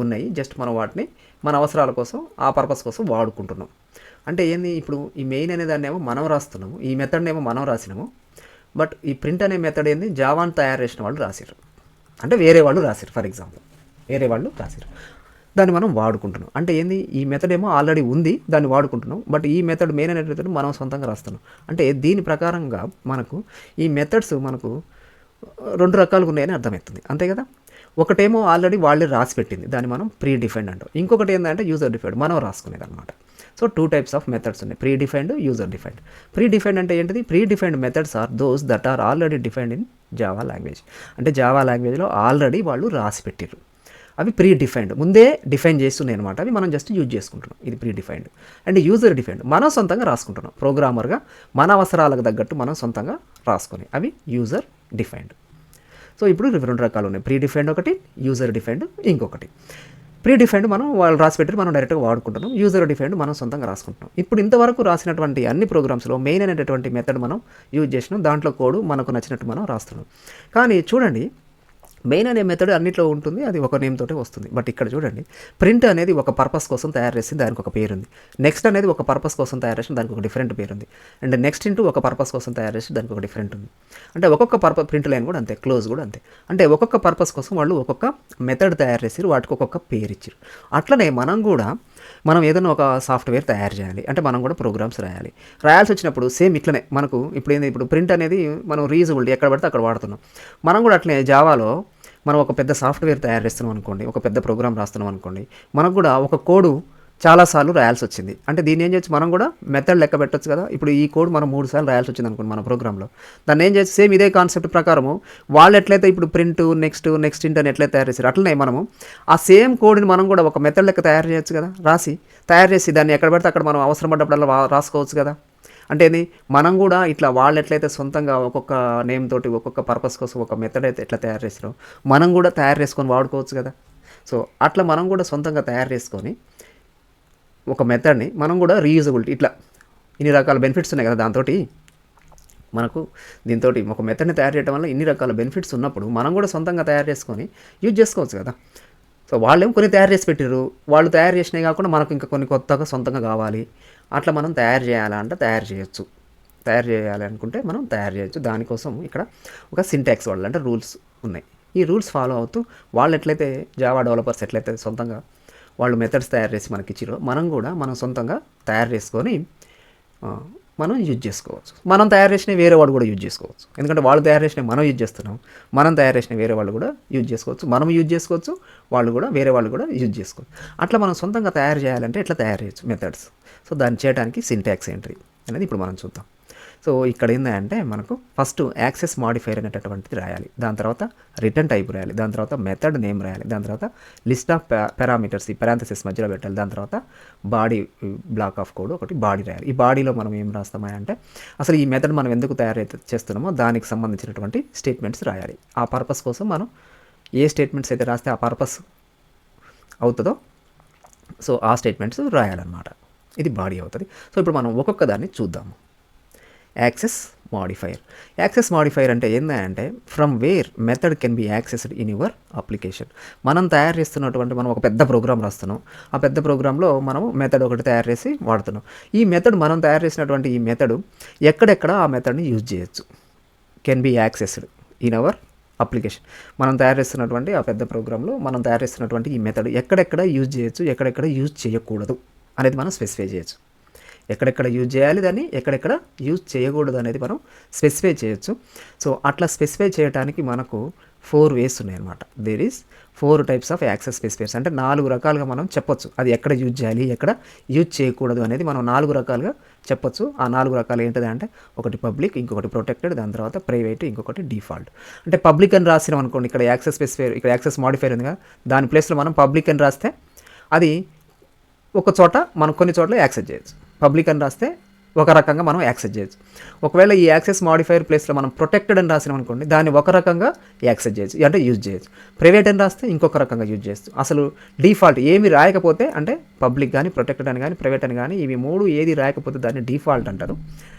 ఉన్నాయి. జస్ట్ మనం వాటిని మన అవసరాల కోసం, ఆ పర్పస్ కోసం వాడుకుంటున్నాం. అంటే ఏంది, ఇప్పుడు ఈ మెయిన్ అనే దాన్ని ఏమో మనం రాస్తున్నాము, ఈ మెథడ్ని ఏమో మనం రాసినాము. బట్ ఈ ప్రింట్ అనే మెథడ్ ఏంది జావాని తయారు చేసిన వాళ్ళు రాసిర్రు, అంటే వేరే వాళ్ళు రాసిర్రు. ఫర్ ఎగ్జాంపుల్ వేరే వాళ్ళు రాసిర్రు, దాన్ని మనం వాడుకుంటున్నాం. అంటే ఏంది, ఈ మెథడ్ ఏమో ఆల్రెడీ ఉంది, దాన్ని వాడుకుంటున్నాం. బట్ ఈ మెథడ్ మెయిన్ అనేటటువంటి మనం సొంతంగా రాస్తున్నాం. అంటే దీని ప్రకారంగా మనకు ఈ మెథడ్స్ మనకు 2 రకాలుగా ఉన్నాయని అర్థమవుతుంది, అంతే కదా. ఒకటేమో ఆల్రెడీ వాళ్ళే రాసి పెట్టింది, దాన్ని మనం ప్రీ డిఫైన్డ్ అంటాం. ఇంకొకటి ఏంటంటే యూజర్ డిఫైన్డ్, మనం రాసుకునేది అనమాట. సో 2 టైప్స్ ఆఫ్ మెథడ్స్ ఉన్నాయి, predefined, user defined. Predefined అంటే ఏంటిది? Predefined methods are those that are already defined in Java language. అంటే జావా లాంగ్వేజ్లో ఆల్రెడీ వాళ్ళు రాసి పెట్టారు, అవి ప్రీ డిఫైన్డ్, ముందే డిఫైన్ చేస్తున్నాయి అనమాట. అవి మనం జస్ట్ యూజ్ చేసుకుంటున్నాం, ఇది pre defined. And user defined, మనం సొంతంగా రాసుకుంటున్నాం, ప్రోగ్రామర్గా మన అవసరాలకు తగ్గట్టు మనం సొంతంగా రాసుకొని, అవి యూజర్ డిఫైన్డ్. సో ఇప్పుడు 2 రకాలు ఉన్నాయి, ప్రీ డిఫైన్డ్ ఒకటి, యూజర్ డిఫైన్డ్ ఇంకొకటి. ప్రీ డిఫైన్డ్ మనం వాళ్ళు రాసి పెట్టి మనం డైరెక్ట్గా వాడుకుంటున్నాం, యూజర్ డిఫైన్డ్ మనం సొంతంగా రాసుకుంటున్నాం. ఇప్పుడు ఇంతవరకు రాసినటువంటి అన్ని ప్రోగ్రామ్స్లో మెయిన్ అనేటటువంటి మెథడ్ మనం యూజ్ చేసినాం, దాంట్లో కోడ్ మనకు నచ్చినట్టు మనం రాస్తున్నాం. కానీ చూడండి, మెయిన్ అనే మెథడ్ అన్నిట్లో ఉంటుంది, అది ఒక నేమ్ తోటే వస్తుంది. బట్ ఇక్కడ చూడండి, ప్రింట్ అనేది ఒక పర్పస్ కోసం తయారు చేసి దానికి ఒక పేరు ఉంది, నెక్స్ట్ అనేది ఒక పర్పస్ కోసం తయారు చేసి దానికి ఒక డిఫరెంట్ పేరు ఉంది, అండ్ నెక్స్ట్ ఇంటూ ఒక పర్పస్ కోసం తయారు చేసి దానికి ఒక డిఫరెంట్ ఉంది. అంటే ఒక్కొక్క పర్పస్, ప్రింట్ లైన్ కూడా అంతే, క్లోజ్ కూడా అంతే. అంటే ఒక్కొక్క పర్పస్ కోసం వాళ్ళు ఒక్కొక్క మెథడ్ తయారు చేసి వాటికి ఒక్కొక్క పేరు ఇచ్చారు. అట్లనే మనం ఏదైనా ఒక సాఫ్ట్వేర్ తయారు చేయాలి అంటే మనం కూడా ప్రోగ్రామ్స్ రాయాల్సి వచ్చినప్పుడు సేమ్ ఇట్లనే మనకు ఇప్పుడు ప్రింట్ అనేది మనం రీయూజబిలిటీ ఎక్కడ పడితే అక్కడ వాడుతున్నాం. మనం కూడా అట్లనే జావాలో మనం ఒక పెద్ద సాఫ్ట్వేర్ తయారు చేస్తున్నాం అనుకోండి, ఒక పెద్ద ప్రోగ్రామ్ రాస్తున్నాం అనుకోండి, మనకు కూడా ఒక కోడు చాలాసార్లు రాయాల్సి వచ్చింది. అంటే దీన్ని ఏం చేయొచ్చు, మనం కూడా మెథడ్ లెక్క పెట్టచ్చు కదా. ఇప్పుడు ఈ కోడ్ మనం 3 సార్లు రాయాల్సి వచ్చింది అనుకోండి మన ప్రోగ్రాంలో, దాన్ని ఏం చేయొచ్చు, సేమ్ ఇదే కాన్సెప్ట్ ప్రకారము వాళ్ళు ఎట్లయితే ఇప్పుడు ప్రింట్ నెక్స్ట్ ఇంట్ అని ఎట్లయితే తయారు చేశారు, అట్లనే మనము ఆ సేమ్ కోడ్ని మనం కూడా ఒక మెథడ్ లెక్క తయారు చేయొచ్చు కదా. తయారు చేసి దాన్ని ఎక్కడ పడితే అక్కడ మనం అవసరం పడ్డప్పుడల్లా రాసుకోవచ్చు కదా. అంటే మనం కూడా ఇట్లా వాళ్ళు ఎట్లయితే సొంతంగా ఒక్కొక్క నేమ్ తోటి ఒక్కొక్క పర్పస్ కోసం ఒక మెథడ్ అయితే ఎట్లా తయారు చేసారో మనం కూడా తయారు చేసుకొని వాడుకోవచ్చు కదా. సో అట్లా మనం కూడా సొంతంగా తయారు చేసుకొని ఒక మెథడ్ని మనం కూడా రీయూజబిలిటీ, ఇట్లా ఇన్ని రకాల బెనిఫిట్స్ ఉన్నాయి కదా దాంతో దీంతో ఒక మెథడ్ని తయారు చేయడం వల్ల ఇన్ని రకాల బెనిఫిట్స్ ఉన్నప్పుడు మనం కూడా సొంతంగా తయారు చేసుకొని యూజ్ చేసుకోవచ్చు కదా. సో వాళ్ళేమో కొన్ని తయారు చేసి పెట్టారు, వాళ్ళు తయారు చేసినవి కాకుండా మనకు ఇంకా కొన్ని కొత్తగా సొంతంగా కావాలి, అట్లా మనం తయారు చేయాలంటే తయారు చేయొచ్చు, తయారు చేయాలి అనుకుంటే మనం తయారు చేయొచ్చు. దానికోసం ఇక్కడ ఒక సింటాక్స్ వాళ్ళు అంటే రూల్స్ ఉన్నాయి. ఈ రూల్స్ ఫాలో అవుతూ వాళ్ళు ఎట్లయితే జావా డెవలపర్స్ ఎట్లయితే సొంతంగా వాళ్ళు మెథడ్స్ తయారు చేసి మనకి ఇచ్చిరో మనం కూడా మనం సొంతంగా తయారు చేసుకొని మనం యూజ్ చేసుకోవచ్చు. మనం తయారు చేసిన వేరే వాళ్ళు కూడా యూజ్ చేసుకోవచ్చు, ఎందుకంటే వాళ్ళు తయారు చేసిన మనం యూజ్ చేస్తున్నాం, మనం తయారు చేసిన వేరే వాళ్ళు కూడా యూజ్ చేసుకోవచ్చు, మనం యూజ్ చేసుకోవచ్చు, వాళ్ళు కూడా వేరే వాళ్ళు కూడా యూజ్ చేసుకోవచ్చు. అట్లా మనం సొంతంగా తయారు చేయాలంటే ఎట్లా తయారు చేయొచ్చు మెథడ్స్. సో దాన్ని చేయడానికి సింటాక్స్ ఎంట్రీ అనేది ఇప్పుడు మనం చూద్దాం. సో ఇక్కడ ఏంటంటే మనకు ఫస్ట్ యాక్సెస్ మాడిఫైర్ అనేటటువంటిది రాయాలి, దాని తర్వాత రిటర్న్ టైప్ రాయాలి, దాని తర్వాత మెథడ్ నేమ్ రాయాలి, దాని తర్వాత లిస్ట్ ఆఫ్ పారామీటర్స్ ఈ పారాంథసిస్ మధ్యలో పెట్టాలి, దాని తర్వాత బాడీ బ్లాక్ ఆఫ్ కోడ్ ఒకటి బాడీ రాయాలి. ఈ బాడీలో మనం ఏం రాస్తామా అంటే అసలు ఈ మెథడ్ మనం ఎందుకు తయారు చేస్తున్నామో దానికి సంబంధించినటువంటి స్టేట్మెంట్స్ రాయాలి. ఆ పర్పస్ కోసం మనం ఏ స్టేట్మెంట్స్ అయితే రాస్తే ఆ పర్పస్ అవుతుందో సో ఆ స్టేట్మెంట్స్ రాయాలన్నమాట. ఇది బాడీ అవుతుంది. సో ఇప్పుడు మనం ఒక్కొక్క దాన్ని చూద్దాము. యాక్సెస్ మాడిఫైర్ అంటే ఏంటంటే from where method can be accessed in your application. మనం తయారు చేస్తున్నటువంటి మనం ఒక పెద్ద ప్రోగ్రామ్ రాస్తున్నాం, ఆ పెద్ద ప్రోగ్రాంలో మనం మెథడ్ ఒకటి తయారు చేసి వాడుతున్నాం. ఈ మెథడ్ మనం తయారు చేసినటువంటి ఈ మెథడ్ ఎక్కడెక్కడ ఆ మెథడ్ని యూజ్ చేయొచ్చు, can be accessed in our application. మనం తయారు చేస్తున్నటువంటి ఆ పెద్ద ప్రోగ్రాంలో మనం తయారు చేస్తున్నటువంటి ఈ మెథడ్ ఎక్కడెక్కడ యూజ్ చేయొచ్చు, ఎక్కడెక్కడ యూజ్ చేయకూడదు అనేది మనం స్పెసిఫై చేయొచ్చు. ఎక్కడెక్కడ యూజ్ చేయాలి దాన్ని, ఎక్కడెక్కడ యూజ్ చేయకూడదు అనేది మనం స్పెసిఫై చేయొచ్చు. సో అట్లా స్పెసిఫై చేయడానికి మనకు 4 ways ఉన్నాయన్నమాట. There is 4 types of access specifiers. అంటే 4 రకాలుగా మనం చెప్పొచ్చు అది ఎక్కడ యూజ్ చేయాలి, ఎక్కడ యూజ్ చేయకూడదు అనేది మనం 4 రకాలుగా చెప్పొచ్చు. ఆ 4 రకాలు ఏంటిది అంటే ఒకటి పబ్లిక్, ఇంకొకటి ప్రొటెక్టెడ్, దాని తర్వాత ప్రైవేట్, ఇంకొకటి డిఫాల్ట్. అంటే పబ్లిక్ అని రాసినాం అనుకోండి, ఇక్కడ యాక్సెస్ స్పెసిఫైర్, ఇక్కడ యాక్సెస్ మాడిఫైర్ ఉంది కదా, దాని ప్లేస్లో మనం పబ్లిక్ అని రాస్తే అది ఒక చోట మనం కొన్ని చోట్ల యాక్సెస్ చేయొచ్చు. పబ్లిక్ అని రాస్తే ఒక రకంగా మనం యాక్సెస్ చేయొచ్చు. ఒకవేళ ఈ యాక్సెస్ మాడిఫైర్ ప్లేస్లో మనం ప్రొటెక్టెడ్ అని రాసినాం అనుకోండి, దాన్ని ఒక రకంగా యాక్సెస్ చేయొచ్చు అంటే యూజ్ చేయొచ్చు. ప్రైవేట్ అని రాస్తే ఇంకొక రకంగా యూజ్ చేయొచ్చు. అసలు డిఫాల్ట్ ఏమి రాయకపోతే అంటే పబ్లిక్ కానీ ప్రొటెక్టెడ్ అని కానీ ప్రైవేట్ అని కానీ ఇవి 3 ఏది రాయకపోతే దాన్ని డిఫాల్ట్ అంటారు.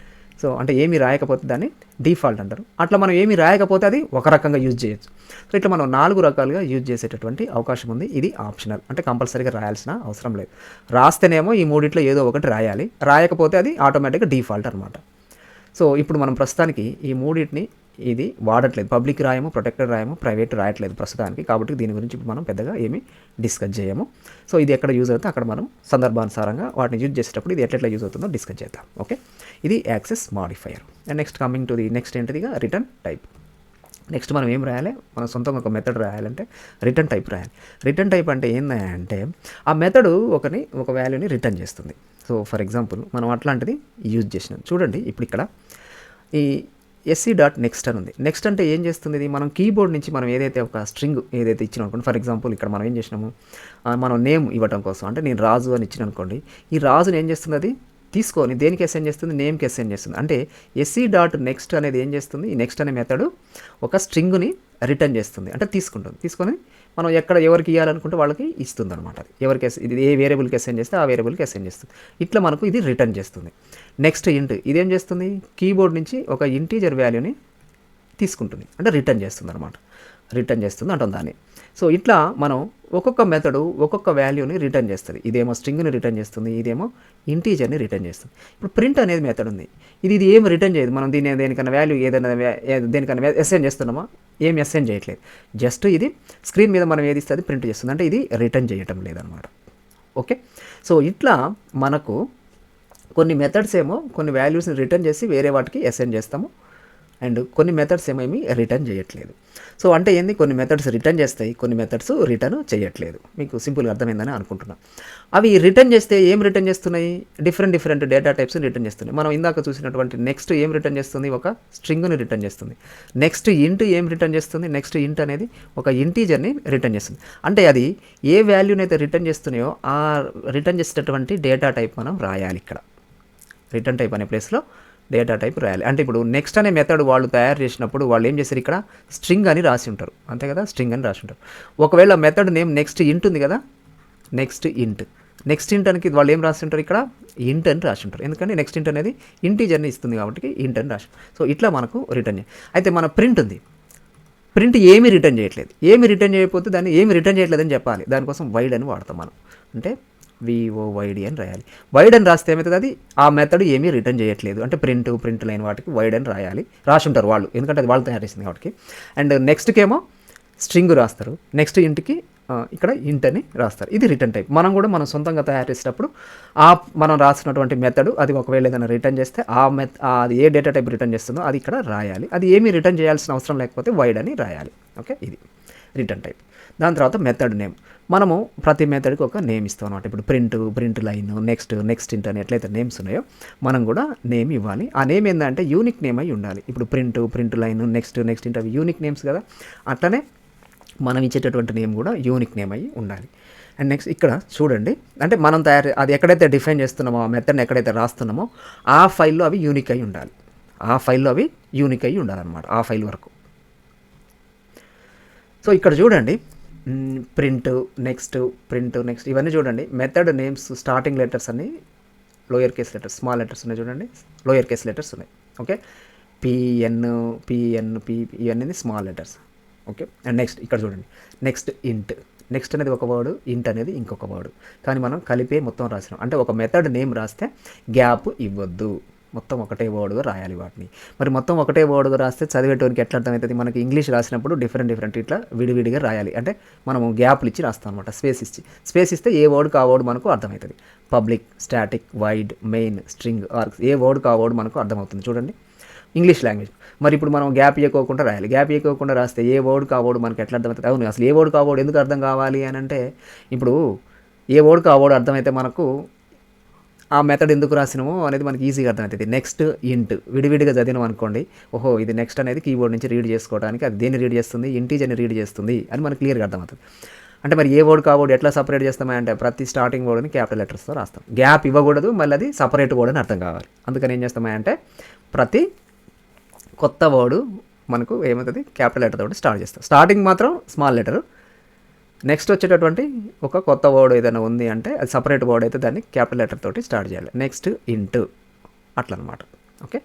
సో అంటే ఏమి రాయకపోతే దాన్ని డిఫాల్ట్ అంటారు. అట్లా మనం ఏమి రాయకపోతే అది ఒక రకంగా యూజ్ చేయొచ్చు. సో ఇట్లా మనం 4 రకాలుగా యూజ్ చేసేటటువంటి అవకాశం ఉంది. ఇది ఆప్షనల్, అంటే కంపల్సరీగా రాయాల్సిన అవసరం లేదు. రాస్తేనేమో ఈ 3 ఏదో ఒకటి రాయాలి, రాయకపోతే అది ఆటోమేటిక్గా డిఫాల్ట్ అనమాట. సో ఇప్పుడు మనం ప్రస్తుతానికి ఈ 3 ఇది వాడట్లేదు, పబ్లిక్ రాయము, ప్రొటెక్టెడ్ రాయము, ప్రైవేట్ రాయట్లేదు ప్రస్తుతానికి. కాబట్టి దీని గురించి ఇప్పుడు మనం పెద్దగా ఏమీ డిస్కస్ చేయము. సో ఇది ఎక్కడ యూజ్ అవుతుందో అక్కడ మనం సందర్భానుసారంగా వాటిని యూజ్ చేసేటప్పుడు ఇది ఎట్లా యూజ్ అవుతుందో డిస్కస్ చేద్దాం. ఓకే, ఇది access modifier. And next coming to the next ఏంటిదిగా రిటర్న్ టైప్. నెక్స్ట్ మనం ఏం రాయాలి, మన సొంతంగా ఒక మెథడ్ రాయాలంటే రిటర్న్ టైప్ రాయాలి. రిటర్న్ టైప్ అంటే ఏంటంటే ఆ మెథడు ఒక వాల్యూని రిటర్న్ చేస్తుంది. సో ఫర్ ఎగ్జాంపుల్ మనం అట్లాంటిది యూజ్ చేసినాం. చూడండి ఇప్పుడు ఇక్కడ ఈ sc.next అని ఉంది. నెక్స్ట్ అంటే ఏం చేస్తుంది, ఇది మనం కీబోర్డ్ నుంచి మనం ఏదైతే ఒక స్ట్రింగ్ ఏదైతే ఇచ్చినాం అనుకోండి, ఫర్ ఎగ్జాంపుల్ ఇక్కడ మనం ఏం చేసినాము, మనం నేమ్ ఇవ్వడం కోసం అంటే నేను రాజు అని ఇచ్చిన అనుకోండి, ఈ రాజుని ఏం చేస్తుంది, అది తీసుకొని దేనికి అసైన్ చేస్తుంది, నేమ్కి అసైన్ చేస్తుంది. అంటే sc.next అనేది ఏం చేస్తుంది, ఈ నెక్స్ట్ అనే మెథడ్ ఒక స్ట్రింగ్ని రిటర్న్ చేస్తుంది, అంటే తీసుకొని మనం ఎక్కడ ఎవరికి ఇవ్వాలనుకుంటే వాళ్ళకి ఇస్తుంది అనమాట. అది ఎవరికి ఇది ఏ వేరియబుల్కి అసైన్ చేస్తే ఆ వేరియబుల్కి అసైన్ చేస్తుంది. ఇట్లా మనకు ఇది రిటర్న్ చేస్తుంది. నెక్స్ట్ ఇంట్ ఇదేం చేస్తుంది, కీబోర్డ్ నుంచి ఒక ఇంటీజర్ వాల్యూని తీసుకుంటుంది, అంటే రిటర్న్ చేస్తుంది అనమాట. రిటర్న్ చేస్తుంది అంటాం దాన్ని. సో ఇట్లా మనం ఒక్కొక్క మెథడు ఒక్కొక్క వాల్యూని రిటర్న్ చేస్తుంది. ఇదేమో స్ట్రింగ్ని రిటర్న్ చేస్తుంది, ఇదేమో ఇంటీజర్ని రిటర్న్ చేస్తుంది. ఇప్పుడు ప్రింట్ అనేది మెథడ్ ఉంది, ఇది ఏం రిటర్న్ చేయదు. మనం దేనికన్నా వాల్యూ దేనికన్నా అసైన్ చేస్తున్నామో ఏం అసైన్ చేయట్లేదు. జస్ట్ ఇది స్క్రీన్ మీద మనం ఏది ఇస్తే అది ప్రింట్ చేస్తుంది, అంటే ఇది రిటర్న్ చేయటం లేదనమాట. ఓకే, సో ఇట్లా మనకు కొన్ని మెథడ్స్ ఏమో కొన్ని వాల్యూస్ని రిటర్న్ చేసి వేరే వాటికి అసైన్ చేస్తాము, అండ్ కొన్ని మెథడ్స్ ఏమేమి రిటర్న్ చేయట్లేదు. సో అంటే ఏంది, కొన్ని మెథడ్స్ రిటర్న్ చేస్తాయి, కొన్ని మెథడ్స్ రిటర్న్ చేయట్లేదు. మీకు సింపుల్గా అర్థమైందని అనుకుంటున్నాను. అవి రిటర్న్ చేస్తే ఏం రిటర్న్ చేస్తున్నాయి, డిఫరెంట్ డేటా టైప్స్ని రిటర్న్ చేస్తున్నాయి. మనం ఇందాక చూసినటువంటి నెక్స్ట్ ఏం రిటర్న్ చేస్తుంది, ఒక స్ట్రింగ్ని రిటర్న్ చేస్తుంది. నెక్స్ట్ ఇంట్ ఏం రిటర్న్ చేస్తుంది, నెక్స్ట్ ఇంట్ అనేది ఒక ఇంటీజర్ని రిటర్న్ చేస్తుంది. అంటే అది ఏ వాల్యూని అయితే రిటర్న్ చేస్తున్నాయో ఆ రిటర్న్ చేసేటటువంటి డేటా టైప్ మనం రాయాలి. ఇక్కడ రిటర్న్ టైప్ అనే ప్లేస్లో డేటా టైప్ రాయాలి. అంటే ఇప్పుడు నెక్స్ట్ అనే మెథడ్ వాళ్ళు తయారు చేసినప్పుడు వాళ్ళు ఏం చేశారు, ఇక్కడ స్ట్రింగ్ అని రాసి ఉంటారు, అంతే కదా, స్ట్రింగ్ అని రాసి ఉంటారు. ఒకవేళ మెథడ్ నేమ్ నెక్స్ట్ ఇంట్ ఉంది కదా, నెక్స్ట్ ఇంట్ అని వాళ్ళు ఏం రాసి ఉంటారు, ఇక్కడ ఇంట్ అని రాసి ఉంటారు. ఎందుకంటే నెక్స్ట్ ఇంట్ అనేది ఇంటీజర్ని ఇస్తుంది కాబట్టి ఇంట్ అని రాసి. సో ఇట్లా మనకు రిటర్న్ అయితే మన ప్రింట్ ఉంది, ప్రింట్ ఏమీ రిటర్న్ చేయట్లేదు. ఏమి రిటర్న్ చేయకపోతే దాన్ని ఏమి రిటర్న్ చేయట్లేదని చెప్పాలి. దానికోసం వైడ్ అని వాడతాం మనం, అంటే VOID అని రాయాలి. వైడ్ అని రాస్తే ఏమవుతుంది, అది ఆ మెథడ్ ఏమీ రిటర్న్ చేయట్లేదు. అంటే ప్రింట్ లైన్ వాటికి వైడ్ అని రాసి ఉంటారు వాళ్ళు, ఎందుకంటే అది వాళ్ళు తయారు చేసింది కాబట్టి. అండ్ నెక్స్ట్కి ఏమో స్ట్రింగ్ రాస్తారు, నెక్స్ట్ ఇంట్కి ఇక్కడ ఇంట్ అని రాస్తారు. ఇది రిటర్న్ టైప్. మనం కూడా మనం సొంతంగా తయారు చేసేటప్పుడు మనం రాసినటువంటి మెథడ్ అది ఒకవేళ ఏదైనా రిటర్న్ చేస్తే అది ఏ డేటా టైప్ రిటర్న్ చేస్తుందో అది ఇక్కడ రాయాలి. అది ఏమీ రిటర్న్ చేయాల్సిన అవసరం లేకపోతే వైడ్ అని రాయాలి. ఓకే, ఇది రిటర్న్ టైప్. దాని తర్వాత మెథడ్ నేమ్, మనము ప్రతి మెథడ్కి ఒక నేమ్ ఇస్తాం అనమాట. ఇప్పుడు ప్రింట్ లైన్, నెక్స్ట్ ఇంట్ అని ఎట్లయితే నేమ్స్ ఉన్నాయో మనం కూడా నేమ్ ఇవ్వాలి. ఆ నేమ్ ఏంటంటే యూనిక్ నేమ్ అయి ఉండాలి. ఇప్పుడు ప్రింట్ లైన్, నెక్స్ట్ ఇంట్ అవి యూనిక్ నేమ్స్ కదా, అట్లనే మనం ఇచ్చేటటువంటి నేమ్ కూడా యూనిక్ నేమ్ అయి ఉండాలి. అండ్ నెక్స్ట్ ఇక్కడ చూడండి, అంటే మనం అది ఎక్కడైతే డిఫైన్ చేస్తున్నామో ఆ మెథడ్ని ఎక్కడైతే రాస్తున్నామో ఆ ఫైల్లో అవి యూనిక్ అయి ఉండాలి. ఉండాలన్నమాట ఆ ఫైల్ వరకు. సో ఇక్కడ చూడండి, ప్రింట్ నెక్స్ట్ ఇవన్నీ చూడండి. మెథడ్ నేమ్స్ స్టార్టింగ్ లెటర్స్ అన్ని lower case letters, small letters ఉన్నాయి చూడండి, లోయర్ కేస్ లెటర్స్ ఉన్నాయి. ఓకే, PN P ఇవన్నీ small letters. Okay, and next ఇక్కడ చూడండి, నెక్స్ట్ అనేది ఒక వర్డ్, ఇంట్ అనేది ఇంకొక వర్డ్, కానీ మనం కలిపే మొత్తం రాసినాం. అంటే ఒక మెథడ్ నేమ్ రాస్తే గ్యాప్ ఇవ్వద్దు, మొత్తం ఒకటే వర్డ్గా రాయాలి వాటిని. మరి మొత్తం ఒకటే వర్డ్గా రాస్తే చదివేటోనికి ఎట్లా అర్థమవుతుంది, మనకి ఇంగ్లీష్ రాసినప్పుడు డిఫరెంట్ ఇట్లా విడివిడిగా రాయాలి. అంటే మనము గ్యాప్లు ఇచ్చి రాస్తాం అనమాట, స్పేస్ ఇస్తే ఏ వర్డ్కి ఆ వర్డ్ మనకు అర్థమవుతుంది. Public, static, void, main, string, args, ఏ వర్డ్కి ఆ వర్డ్ మనకు అర్థమవుతుంది. చూడండి ఇంగ్లీష్ లాంగ్వేజ్. మరి ఇప్పుడు మనం గ్యాప్ ఇవ్వకుండా రాయాలి. గ్యాప్ ఇవ్వకుండా రాస్తే ఏ వర్డ్కి ఆ వర్డ్ మనకి ఎట్లా అర్థమవుతుంది. అవును, అసలు ఏ వర్డ్కి ఆ వర్డ్ ఎందుకు అర్థం కావాలి అని అంటే, ఇప్పుడు ఏ వర్డ్కి ఆ వర్డ్ అర్థమైతే మనకు ఆ మెథడ్ ఎందుకు రాసినామో అనేది మనకి ఈజీగా అర్థమవుతుంది. నెక్స్ట్ ఇంట్ విడివిడిగా చదివినాం అనుకోండి, ఓహో ఇది నెక్స్ట్ అనేది కీబోర్డ్ నుంచి రీడ్ చేసుకోవడానికి అది దేన్ని రీడ్ చేస్తుంది, ఇంటీజర్ని రీడ్ చేస్తుంది అని మనకు క్లియర్గా అర్థమవుతుంది. అంటే మరి ఏ వర్డ్ కా వర్డ్ ఎట్లా సపరేట్ చేస్తామంటే ప్రతి స్టార్టింగ్ వర్డ్ని క్యాపిటల్ లెటర్స్తో రాస్తాం. గ్యాప్ ఇవ్వకూడదు, మళ్ళీ అది సపరేట్ వర్డ్ అని అర్థం కావాలి. అందుకని ఏం చేస్తామంటే ప్రతి కొత్త వర్డ్ మనకు ఏమవుతుంది, క్యాపిటల్ లెటర్ తోటి స్టార్ట్ చేస్తాం. స్టార్టింగ్ మాత్రం స్మాల్ లెటరు, నెక్స్ట్ వచ్చేటటువంటి ఒక కొత్త వర్డ్ ఏదైనా ఉంది అంటే అది సపరేట్ వర్డ్ అయితే దాన్ని క్యాపిటల్ లెటర్ తోటి స్టార్ట్ చేయాలి. నెక్స్ట్ ఇంట్ అట్లా అనమాట. ఓకే,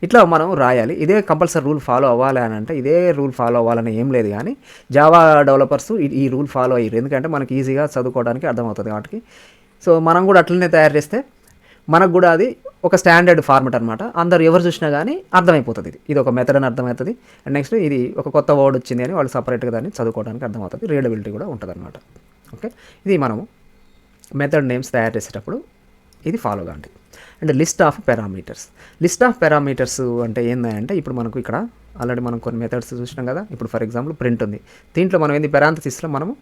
ఇట్లా మనం రాయాలి. ఇదే కంపల్సరీ రూల్ ఫాలో అవ్వాలి అని అంటే ఇదే రూల్ ఫాలో అవ్వాలని ఏం లేదు, కానీ జావా డెవలపర్స్ ఈ రూల్ ఫాలో అయ్యారు, ఎందుకంటే మనకి ఈజీగా చదువుకోవడానికి అర్థమవుతుంది కాబట్టి. సో మనం కూడా అట్లనే తయారు చేస్తే మనకు కూడా అది ఒక స్టాండర్డ్ ఫార్మెట్ అనమాట. అందరు ఎవరు చూసినా కానీ అర్థమైపోతుంది, ఇది ఒక మెథడ్ అని అర్థమవుతుంది. అండ్ నెక్స్ట్ ఇది ఒక కొత్త వర్డ్ వచ్చింది అని వాళ్ళు సపరేట్గా దాన్ని చదువుకోవడానికి అర్థమవుతుంది, రీడబిలిటీ కూడా ఉంటుంది అనమాట. ఓకే, ఇది మనము మెథడ్ నేమ్స్ తయారు చేసేటప్పుడు ఇది ఫాలో కాండి. And list of parameters. List of parameters అంటే ఏంటంటే ఇప్పుడు మనకు ఇక్కడ ఆల్రెడీ మనం కొన్ని మెథడ్స్ చూసినాం కదా. ఇప్పుడు ఫర్ ఎగ్జాంపుల్ ప్రింట్ ఉంది, దీంట్లో మనం ఏంది పారాంథసిస్లో మనము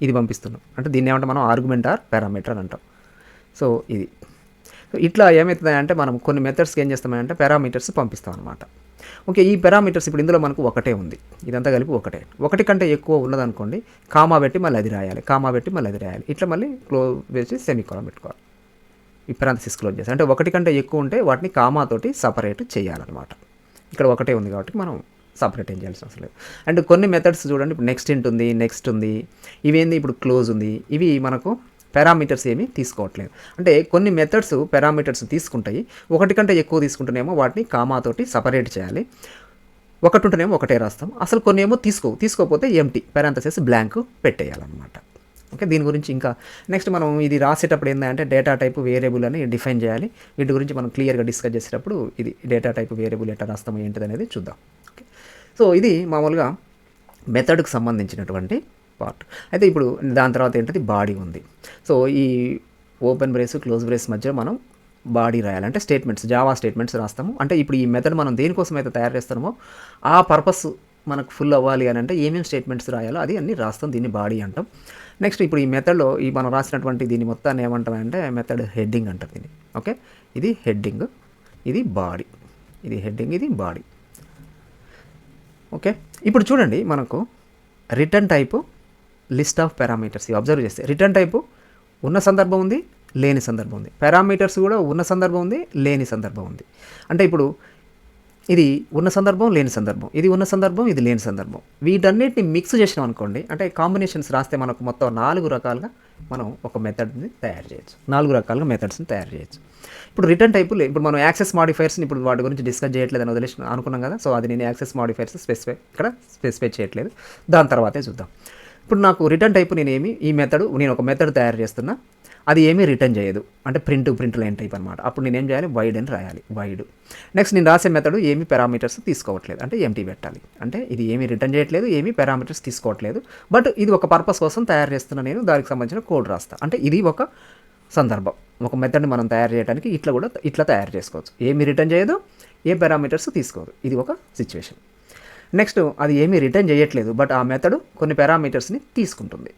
ఇది పంపిస్తున్నాం, అంటే దీన్ని ఏమంటే మనం ఆర్గ్యుమెంట్ ఆర్ పారామీటర్ అని అంటాం. సో ఇది ఇట్లా ఏమవుతుందంటే మనం కొన్ని మెథడ్స్కి ఏం చేస్తామంటే పారామీటర్స్ పంపిస్తాం అనమాట. ఓకే, ఈ పారామీటర్స్ ఇప్పుడు ఇందులో మనకు ఒకటే ఉంది, ఇదంతా కలిపి ఒకటి కంటే ఎక్కువ ఉన్నదనుకోండి కామా పెట్టి మళ్ళీ అది రాయాలి, కామా పెట్టి మళ్ళీ అది రాయాలి, ఇట్లా మళ్ళీ క్లోజ్ వేసి సెమీకోలన్ పెట్టుకోవాలి, ఈ పారాంథసిస్ క్లోజ్ చేసి. అంటే ఒకటి కంటే ఎక్కువ ఉంటే వాటిని కామాతోటి సపరేట్ చేయాలన్నమాట. ఇక్కడ ఒకటే ఉంది కాబట్టి మనం సపరేట్ ఏం చేయాల్సిన అవసరం లేదు. అండ్ కొన్ని మెథడ్స్ చూడండి, ఇప్పుడు నెక్స్ట్ ఉంది, ఇవేంది ఇప్పుడు క్లోజ్ ఉంది, ఇవి మనకు పారామీటర్స్ ఏమీ తీసుకోవట్లేదు. అంటే కొన్ని మెథడ్స్ పారామీటర్స్ తీసుకుంటాయి, ఒకటి కంటే ఎక్కువ తీసుకుంటేనేమో వాటిని కామాతోటి సపరేట్ చేయాలి, ఒకటి ఉంటేనేమో ఒకటే రాస్తాం. అసలు కొన్ని ఏమో తీసుకోకపోతే ఎంటీ పారాంథసిస్ బ్లాంక్ పెట్టేయాలన్నమాట. ఓకే, దీని గురించి ఇంకా నెక్స్ట్ మనం ఇది రాసేటప్పుడు ఏంటంటే డేటా టైప్ వేరియబుల్ అని డిఫైన్ చేయాలి. వీటి గురించి మనం క్లియర్గా డిస్కస్ చేసేటప్పుడు ఇది డేటా టైప్ వేరియబుల్ ఎట్లా రాస్తామో ఏంటిది అనేది చూద్దాం. ఓకే, సో ఇది మామూలుగా మెథడ్కి సంబంధించినటువంటి పార్ట్. అయితే ఇప్పుడు దాని తర్వాత ఏంటది బాడీ ఉంది. సో ఈ ఓపెన్ బ్రేస్ క్లోజ్ బ్రేస్ మధ్య మనం బాడీ రాయాలంటే స్టేట్మెంట్స్, జావా స్టేట్మెంట్స్ రాస్తాము. అంటే ఇప్పుడు ఈ మెథడ్ మనం దేనికోసం అయితే తయారు చేస్తామో ఆ పర్పస్ మనకు ఫుల్ అవ్వాలి అని అంటే ఏమేమి స్టేట్మెంట్స్ రాయాలో అది అన్నీ రాస్తాం, దీన్ని బాడీ అంటాం. నెక్స్ట్ ఇప్పుడు ఈ మెథడ్లో ఈ మనం రాసినటువంటి దీన్ని మొత్తాన్ని ఏమంటామంటే మెథడ్ హెడ్డింగ్ అంటారు దీన్ని. ఓకే, ఇది హెడ్డింగ్, ఇది బాడీ, ఇది హెడ్డింగ్, ఇది బాడీ. ఓకే, ఇప్పుడు చూడండి మనకు return type list of parameters observe చేస్తే రిటర్న్ టైపు ఉన్న సందర్భం ఉంది, లేని సందర్భం ఉంది. పారామీటర్స్ కూడా ఉన్న సందర్భం ఉంది, లేని సందర్భం ఉంది. అంటే ఇప్పుడు ఇది ఉన్న సందర్భం, లేని సందర్భం, ఇది ఉన్న సందర్భం, ఇది లేని సందర్భం. వీటన్నిటిని మిక్స్ చేసినాం అనుకోండి, అంటే కాంబినేషన్స్ రాస్తే మనకు మొత్తం 4 రకాలుగా మనం ఒక మెథడ్ని తయారు చేయొచ్చు, 4 రకాలుగా మెథడ్స్ని తయారు చేయొచ్చు. ఇప్పుడు రిటర్న్ టైపు ఇప్పుడు మనం యాక్సెస్ మాడిఫైర్స్ని ఇప్పుడు వాటి గురించి డిస్కస్ చేయట్లేదు అని వదిలేసి అనుకున్నాం కదా. సో అది నేను యాక్సెస్ మాడిఫైర్స్ ఇక్కడ స్పెసిఫై చేయట్లేదు, దాని తర్వాతే చూద్దాం. ఇప్పుడు నాకు రిటర్న్ టైపు నేను ఒక మెథడ్ తయారు చేస్తున్నా, అది ఏమీ రిటర్న్ చేయదు, అంటే ప్రింట్ లైన్ టైప్ అనమాట. అప్పుడు నేనేం చేయాలి, వైడ్ అని రాయాలి, వైడ్. నెక్స్ట్ నేను రాసే మెథడ్ ఏమీ పారామీటర్స్ తీసుకోవట్లేదు, అంటే ఎంటీ పెట్టాలి. అంటే ఇది ఏమీ రిటర్న్ చేయట్లేదు, ఏమీ పారామీటర్స్ తీసుకోవట్లేదు, బట్ ఇది ఒక పర్పస్ కోసం తయారు చేస్తున్నా, నేను దానికి సంబంధించిన కోడ్ రాస్తా. అంటే ఇది ఒక సందర్భం, ఒక మెథడ్ని మనం తయారు చేయడానికి ఇట్లా తయారు చేసుకోవచ్చు. ఏమీ రిటర్న్ చేయదు, ఏ పారామీటర్స్ తీసుకోదు, ఇది ఒక సిచ్యువేషన్. నెక్స్ట్ అది ఏమీ రిటర్న్ చేయట్లేదు, బట్ ఆ మెథడ్ కొన్ని పారామీటర్స్ని తీసుకుంటుంది.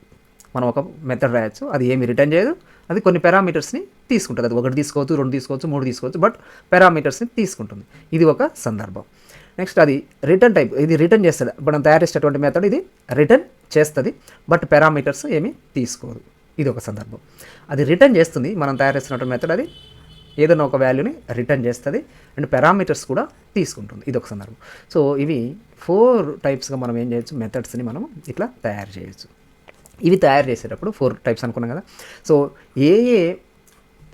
మనం ఒక మెథడ్ రాయొచ్చు, అది ఏమీ రిటర్న్ చేయదు, అది కొన్ని పారామీటర్స్ని తీసుకుంటుంది. అది 1 తీసుకోవచ్చు, 2 తీసుకోవచ్చు, 3 తీసుకోవచ్చు, బట్ పారామీటర్స్ని తీసుకుంటుంది. ఇది ఒక సందర్భం. నెక్స్ట్ అది రిటర్న్ టైప్, ఇది రిటర్న్ చేస్తుంది. మనం తయారు చేసేటువంటి మెథడ్ ఇది రిటర్న్ చేస్తుంది, బట్ పారామీటర్స్ ఏమీ తీసుకోదు, ఇది ఒక సందర్భం. అది రిటర్న్ చేస్తుంది, మనం తయారు చేస్తున్నటువంటి మెథడ్ అది ఏదైనా ఒక వాల్యూని రిటర్న్ చేస్తుంది అండ్ పారామీటర్స్ కూడా తీసుకుంటుంది, ఇది ఒక సందర్భం. సో ఇవి 4 టైప్స్గా మనం ఏం చేయొచ్చు, మెథడ్స్ని మనం ఇట్లా తయారు చేయొచ్చు. ఇవి తయారు చేసేటప్పుడు 4 టైప్స్ అనుకున్నాం కదా. So A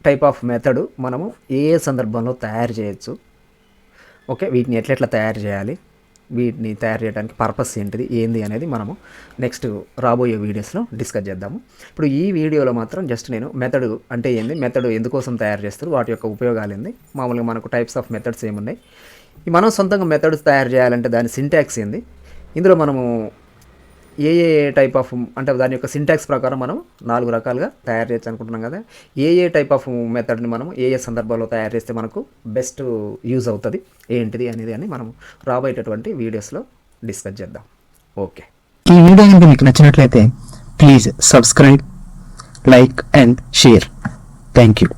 type of method మనము ఏ సందర్భంలో తయారు చేయొచ్చు, ఓకే, వీటిని ఎట్లా తయారు చేయాలి, వీటిని తయారు చేయడానికి పర్పస్ ఏంది అనేది మనము నెక్స్ట్ రాబోయే వీడియోస్లో డిస్కస్ చేద్దాము. ఇప్పుడు ఈ వీడియోలో మాత్రం జస్ట్ నేను మెథడ్ అంటే ఏంది, మెథడ్ ఎందుకోసం తయారు చేస్తారు, వాటి యొక్క ఉపయోగాలు ఏంది, మామూలుగా మనకు టైప్స్ ఆఫ్ మెథడ్స్ ఏమున్నాయి, మనం సొంతంగా మెథడ్స్ తయారు చేయాలంటే దాని సింటాక్స్ ఏంది, ఇందులో మనము ఏ టైప్ ఆఫ్ అంటే దాని యొక్క సింటాక్స్ ప్రకారం మనం 4 రకాలుగా తయారు చేయొచ్చు అనుకుంటున్నాం కదా. ఏ టైప్ ఆఫ్ మెథడ్ని మనం ఏ సందర్భంలో తయారు చేస్తే మనకు బెస్ట్ యూజ్ అవుతుంది ఏంటిది అనేది అని మనం రాబోయేటటువంటి వీడియోస్లో డిస్కస్ చేద్దాం. ఓకే, ఈ వీడియో కనుక మీకు నచ్చినట్లయితే please subscribe, like and share. Thank you.